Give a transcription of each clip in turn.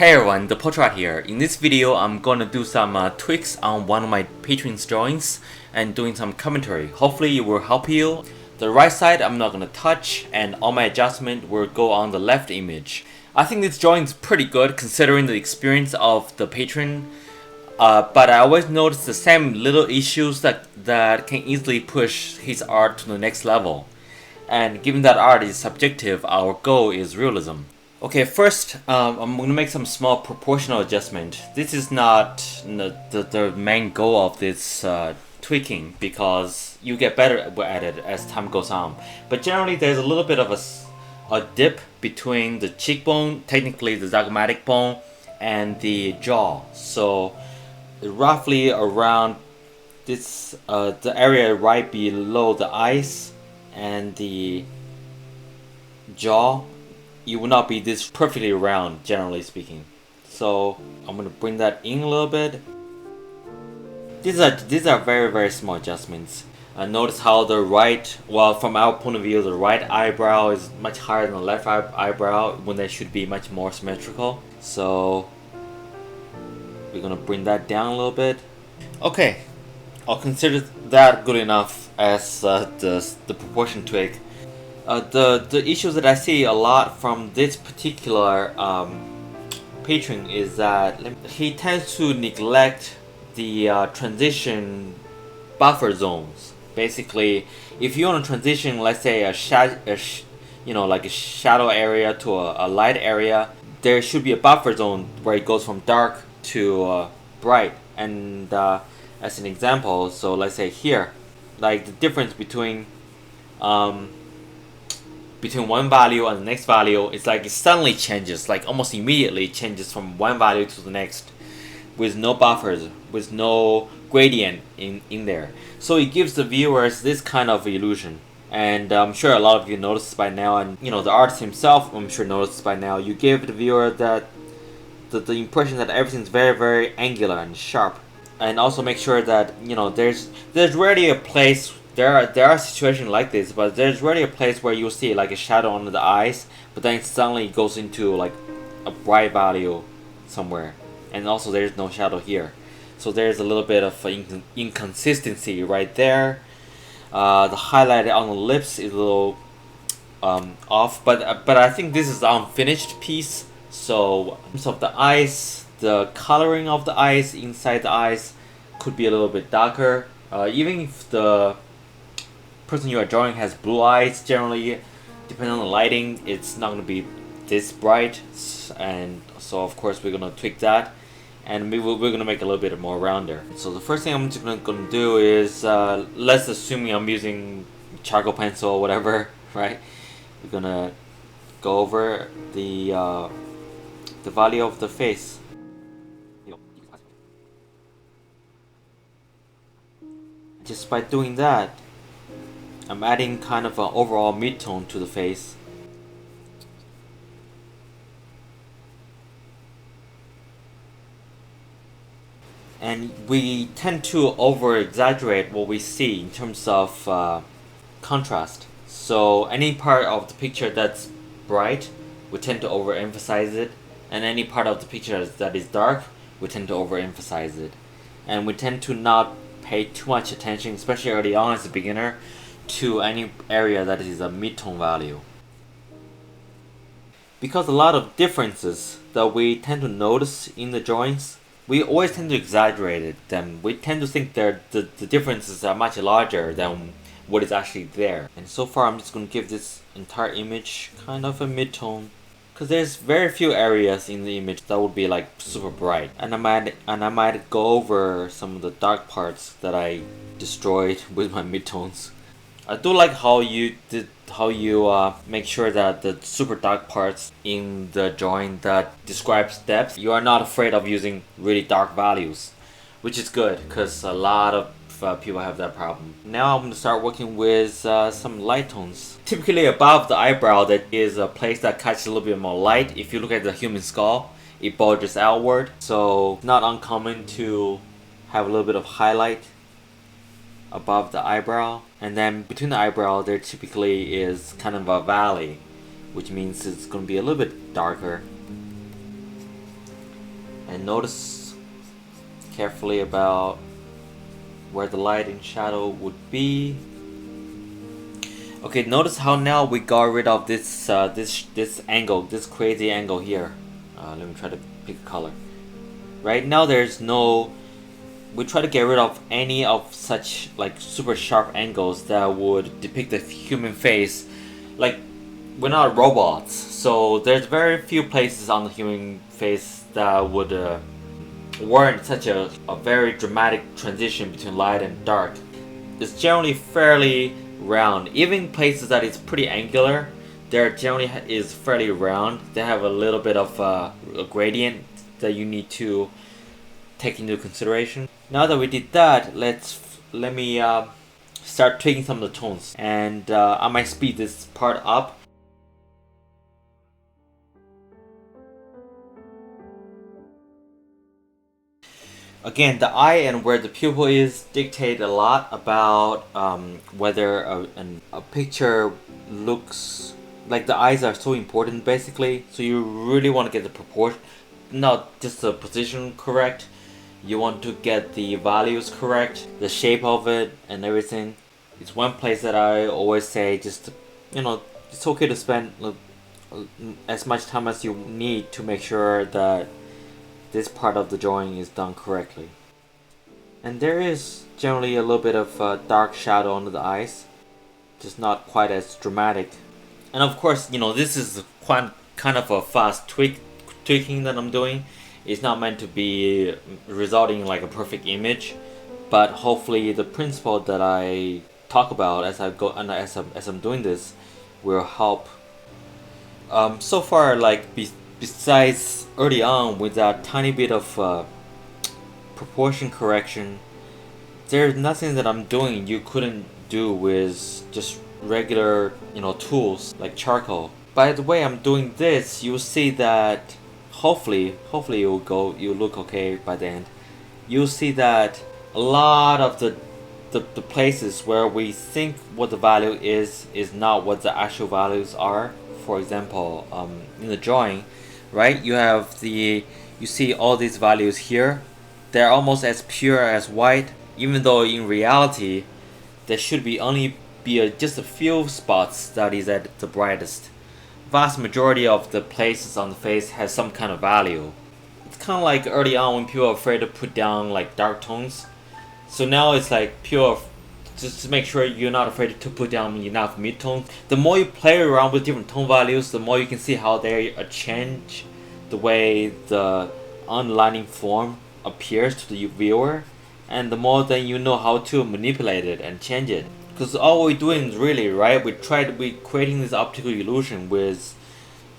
Hey everyone, the Portrait here. In this video, I'm gonna do some tweaks on one of my patrons' drawings and doing some commentary. Hopefully it will help you. The right side I'm not gonna touch, and all my adjustment will go on the left image. I think this drawing is pretty good considering the experience of the patron. But I always notice the same little issues that can easily push his art to the next level. And given that art is subjective, our goal is realism. Okay, first I'm going to make some small proportional adjustment. This is not the main goal of this tweaking because you get better at it as time goes on. But generally there's a little bit of a dip between the cheekbone, technically the zygomatic bone, and the jaw. So roughly around this the area right below the eyes and the jaw, you will not be this perfectly round, generally speaking. So I'm gonna bring that in a little bit. These are very small adjustments. Notice how the right, well, from our point of view, the right eyebrow is much higher than the left eyebrow when they should be much more symmetrical. So we're gonna bring that down a little bit. Okay, I'll consider that good enough as the proportion tweak. The issues that I see a lot from this particular patron is that he tends to neglect the transition buffer zones. Basically, if you want to transition, let's say like a shadow area to a light area, there should be a buffer zone where it goes from dark to bright. And as an example, so let's say here, like the difference between one value and the next value, it's like it suddenly changes, like almost immediately changes from one value to the next with no buffers, with no gradient in there. So it gives the viewers this kind of illusion. And I'm sure a lot of you noticed by now, and the artist himself I'm sure noticed by now, you give the viewer that the impression that everything's very angular and sharp. And also make sure that there's rarely a place. There are situations like this, but there's rarely a place where you'll see like a shadow under the eyes, but then it suddenly goes into like a bright value somewhere, and also there's no shadow here. So there's a little bit of inconsistency right there. The highlight on the lips is a little off, but I think this is an unfinished piece. So in terms of the eyes, the coloring of the eyes inside the eyes could be a little bit darker. Even if the person you are drawing has blue eyes, generally, depending on the lighting, it's not going to be this bright. And so of course we're going to tweak that, and we're going to make it a little bit more rounder. So the first thing I'm just going to do is, let's assume I'm using charcoal pencil or whatever, right? We're going to go over the value of the face. Just by doing that, I'm adding kind of an overall mid-tone to the face. And we tend to over-exaggerate what we see in terms of contrast. So any part of the picture that's bright, we tend to overemphasize it. And any part of the picture that is dark, we tend to overemphasize it. And we tend to not pay too much attention, especially early on as a beginner, to any area that is a mid-tone value. Because a lot of differences that we tend to notice in the drawings, we always tend to exaggerate them. We tend to think the differences are much larger than what is actually there. And so far I'm just going to give this entire image kind of a mid-tone, because there's very few areas in the image that would be like super bright, and I might go over some of the dark parts that I destroyed with my midtones. I do like how you make sure that the super dark parts in the drawing that describes depth, you are not afraid of using really dark values, which is good because a lot of people have that problem. Now I'm going to start working with some light tones. Typically above the eyebrow, there is a place that catches a little bit more light. If you look at the human skull, it bulges outward, so not uncommon to have a little bit of highlight above the eyebrow. And then between the eyebrow, there typically is kind of a valley, which means it's going to be a little bit darker. And notice carefully about where the light and shadow would be. Okay, notice how now we got rid of this this angle, this crazy angle here. Let me try to pick a color. Right now there's no, we try to get rid of any of such like super sharp angles that would depict the human face. Like, we're not robots, so there's very few places on the human face that would warrant such a very dramatic transition between light and dark. It's generally fairly round. Even places that is pretty angular, there generally is fairly round. They have a little bit of a gradient that you need to take into consideration. Now that we did that, let me start tweaking some of the tones, and I might speed this part up. Again, the eye and where the pupil is dictate a lot about whether a picture looks like. The eyes are so important basically, so you really want to get the proportion, not just the position correct. You want to get the values correct, the shape of it and everything. It's one place that I always say, just, you know, it's okay to spend as much time as you need to make sure that this part of the drawing is done correctly. And there is generally a little bit of dark shadow under the eyes, just not quite as dramatic. And of course, you know, this is quite kind of a fast tweaking that I'm doing. It's not meant to be resulting in like a perfect image, but hopefully the principle that I talk about as I go and as I'm doing this will help. So far, like besides early on with that tiny bit of proportion correction, there's nothing that I'm doing you couldn't do with just regular, you know, tools like charcoal. By the way I'm doing this, you'll see that hopefully you'll look okay by the end. You'll see that a lot of the places where we think what the value is not what the actual values are. For example, in the drawing, right, you see all these values here. They're almost as pure as white, even though in reality there should be only be just a few spots that is at the brightest. Vast majority of the places on the face has some kind of value. It's kind of like early on when people are afraid to put down like dark tones. So now it's like pure, just to make sure you're not afraid to put down enough mid-tones. The more you play around with different tone values, the more you can see how they change the way the underlining form appears to the viewer, and the more then you know how to manipulate it and change it. Because all we're doing is really, right, we're creating this optical illusion with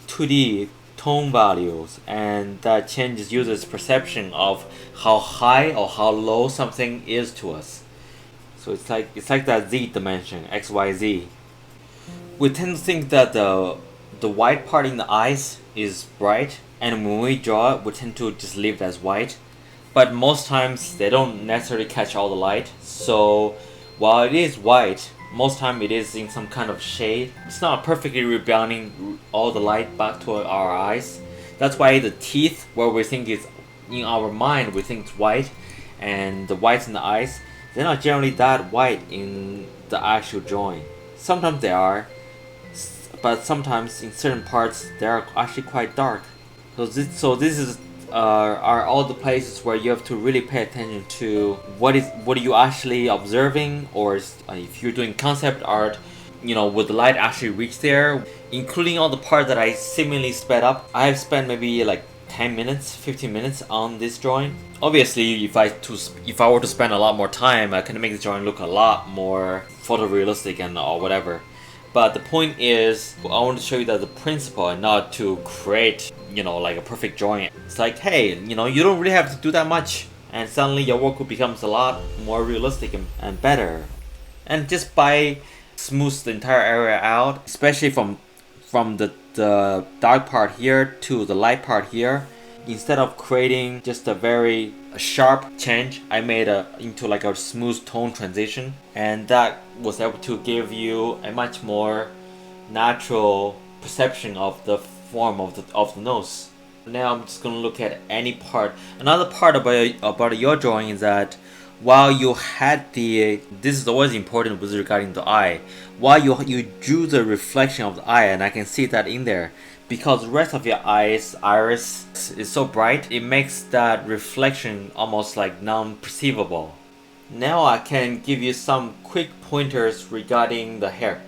2D tone values, and that changes users' perception of how high or how low something is to us. So it's like that Z dimension, XYZ. We tend to think that the white part in the eyes is bright, and when we draw it, we tend to just leave it as white. But most times they don't necessarily catch all the light. So while it is white, most time it is in some kind of shade. It's not perfectly rebounding all the light back to our eyes. That's why the teeth, where we think it's in our mind, we think it's white, and the whites in the eyes, they're not generally that white in the actual drawing. Sometimes they are, but sometimes in certain parts they are actually quite dark. So this is are all the places where you have to really pay attention to what are you actually observing, or if you're doing concept art, you know, would the light actually reach there? Including all the part that I seemingly sped up. I have spent maybe like 10 minutes, 15 minutes on this drawing. Obviously, if I were to spend a lot more time, I can make this drawing look a lot more photorealistic and or whatever. But the point is, I want to show you that the principle, and not to create, you know, like a perfect drawing. It's like, hey, you know, you don't really have to do that much, and suddenly your work becomes a lot more realistic and better. And just by smooth the entire area out, especially from the dark part here to the light part here, instead of creating just a very sharp change, I made into like a smooth tone transition, and that was able to give you a much more natural perception of the form of the nose. Now I'm just gonna look at any part. Another part about your drawing is that while you had this is always important with regarding the eye. While you drew the reflection of the eye, and I can see that in there, because the rest of your iris is so bright, it makes that reflection almost like non-perceivable. Now I can give you some quick pointers regarding the hair.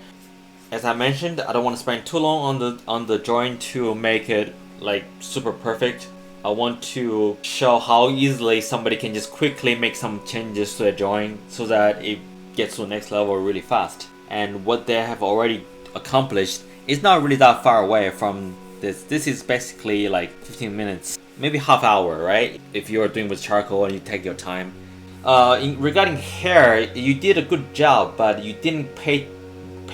As I mentioned, I don't want to spend too long on the drawing to make it like super perfect. I want to show how easily somebody can just quickly make some changes to a drawing so that it gets to the next level really fast. And what they have already accomplished is not really that far away from this. This is basically like 15 minutes, maybe half hour, right? If you're doing with charcoal and you take your time. Regarding hair, you did a good job, but you didn't pay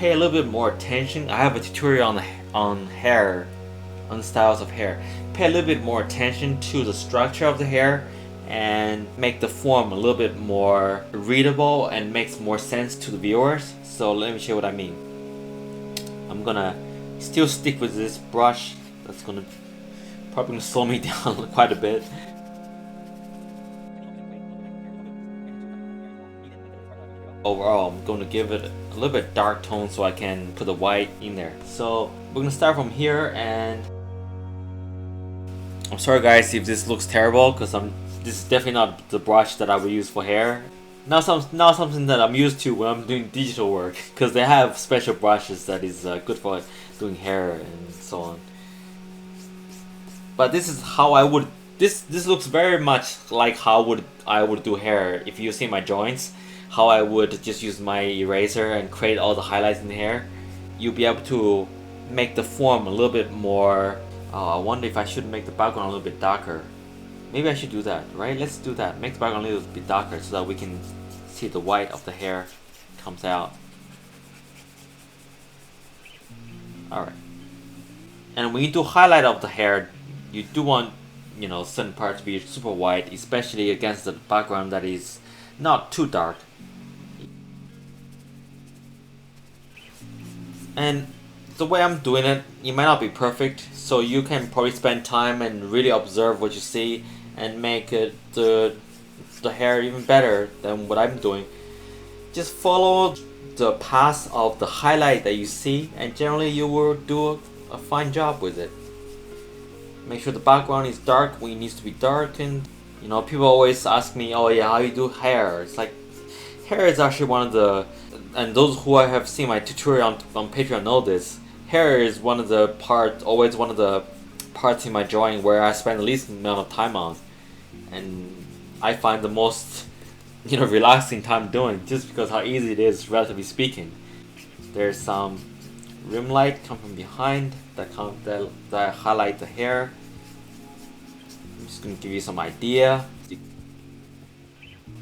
a little bit more attention. I have a tutorial on hair, on styles of hair. Pay a little bit more attention to the structure of the hair and make the form a little bit more readable and makes more sense to the viewers. So let me show you what I mean. I'm gonna still stick with this brush. That's probably gonna slow me down quite a bit. Overall, I'm going to give it a little bit dark tone so I can put the white in there. So we're going to start from here, and I'm sorry guys if this looks terrible, because this is definitely not the brush that I would use for hair. Not something that I'm used to when I'm doing digital work, because they have special brushes that is good for doing hair and so on. But this is how I would. This looks very much like how I would do hair if you see my joints. How I would just use my eraser and create all the highlights in the hair. You'll be able to make the form a little bit more. I wonder if I should make the background a little bit darker. Maybe I should do that, right? Let's do that. Make the background a little bit darker so that we can see the white of the hair comes out. Alright. And when you do highlight of the hair, you do want, you know, certain parts to be super white, especially against the background that is not too dark. And the way I'm doing it, it might not be perfect, so you can probably spend time and really observe what you see and make it the hair even better than what I'm doing. Just follow the path of the highlight that you see, and generally you will do a fine job with it. Make sure the background is dark when it needs to be darkened. You know, people always ask me, oh yeah, how you do hair? It's like, hair is actually one of the, and those who have seen my tutorial on Patreon know this, hair is always one of the parts in my drawing where I spend the least amount of time on. And I find the most, you know, relaxing time doing, just because how easy it is, relatively speaking. There's some rim light come from behind that highlight the hair. I'm just going to give you some idea.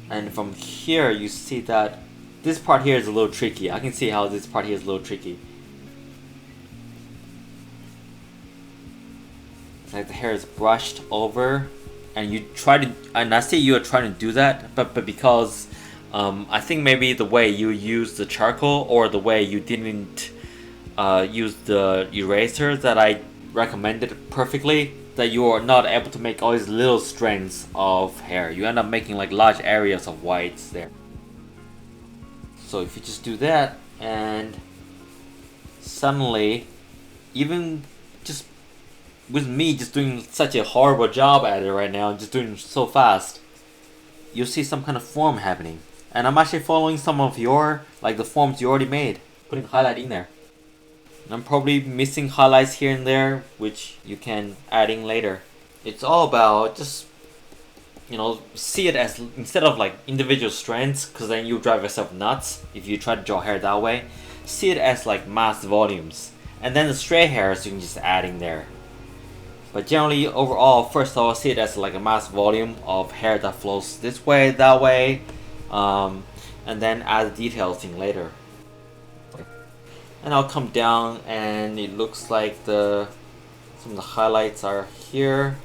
And from here you see that this part here is a little tricky. I can see how this part here is a little tricky. It's like the hair is brushed over, and I see you are trying to do that, but because I think maybe the way you use the charcoal or the way you didn't use the eraser that I recommended perfectly, that you are not able to make all these little strands of hair. You end up making like large areas of whites there. So if you just do that, and suddenly, even just with me just doing such a horrible job at it right now, just doing so fast, you'll see some kind of form happening. And I'm actually following some of the forms you already made, putting highlight in there. And I'm probably missing highlights here and there, which you can add in later. It's all about just, you know, see it as, instead of like individual strands, because then you drive yourself nuts if you try to draw hair that way. See it as like mass volumes, and then the stray hairs you can just add in there. But generally, overall, first of all, see it as like a mass volume of hair that flows this way, that way, and then add the details in later. And I'll come down, and it looks like some of the highlights are here,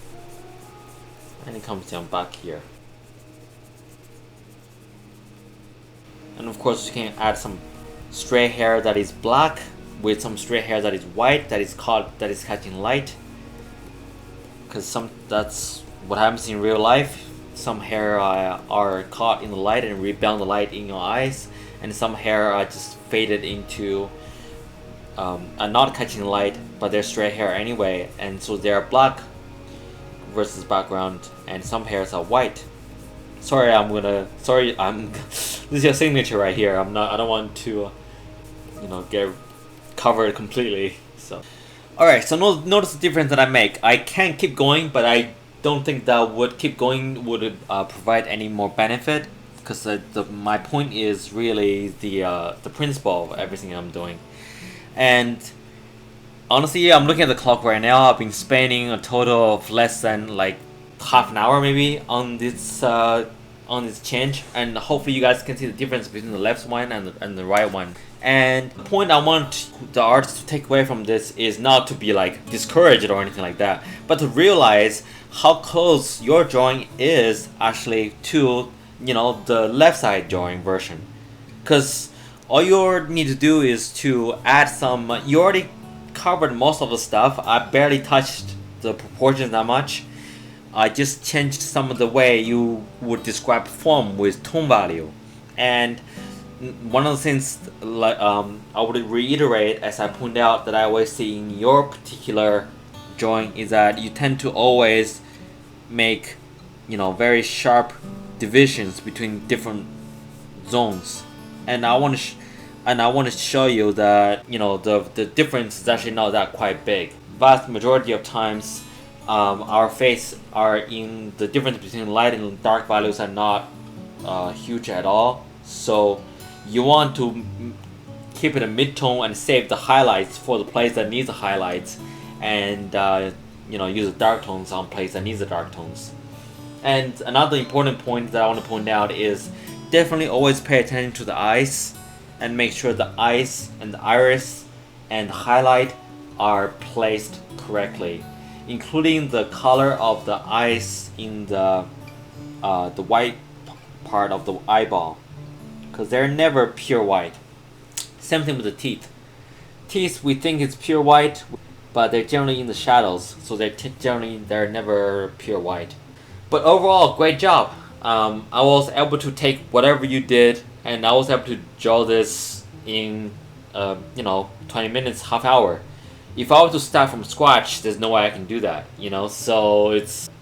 and it comes down back here. And of course, you can add some stray hair that is black with some stray hair that is white, that is catching light. because that's what happens in real life. Some hair are caught in the light and rebound the light in your eyes, and some hair are just faded into are not catching the light, but they're straight hair anyway, and so they're black versus background, and some hairs are white. Sorry, I'm this is your signature right here. I don't want to get covered completely. So alright, so notice the difference that I make. I can keep going, but I don't think that would keep going would provide any more benefit, because my point is really the principle of everything I'm doing. And honestly, I'm looking at the clock right now. I've been spending a total of less than like half an hour maybe on this change, and hopefully you guys can see the difference between the left one and the right one. And the point I want the artist to take away from this is not to be like discouraged or anything like that, but to realize how close your drawing is actually to the left side drawing version. Because all you need to do is to add some, you already covered most of the stuff. I barely touched the proportions that much. I just changed some of the way you would describe form with tone value. And one of the things I would reiterate, as I point out, that I always see in your particular drawing, is that you tend to always make very sharp divisions between different zones, and I want to show you that the difference is actually not that quite big. Vast majority of times our face are in the difference between light and dark values are not huge at all, so you want to keep it a mid-tone and save the highlights for the place that needs the highlights, and use the dark tones on place that needs the dark tones. And another important point that I want to point out is definitely always pay attention to the eyes and make sure the eyes and the iris and the highlight are placed correctly, including the color of the eyes in the white part of the eyeball, because they're never pure white. Same thing with the teeth. Teeth, we think it's pure white, but they're generally in the shadows, so they're never pure white. But overall, great job. I was able to take whatever you did, and I was able to draw this in 20 minutes, half hour. If I were to start from scratch, there's no way I can do that, so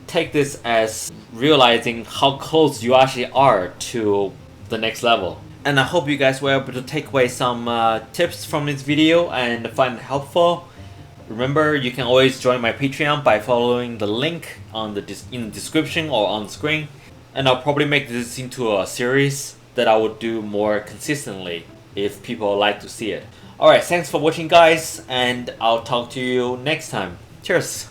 take this as realizing how close you actually are to the next level. And I hope you guys were able to take away some tips from this video and find it helpful. Remember, you can always join my Patreon by following the link in the description or on the screen. And I'll probably make this into a series that I would do more consistently if people like to see it. Alright, thanks for watching guys, and I'll talk to you next time. Cheers!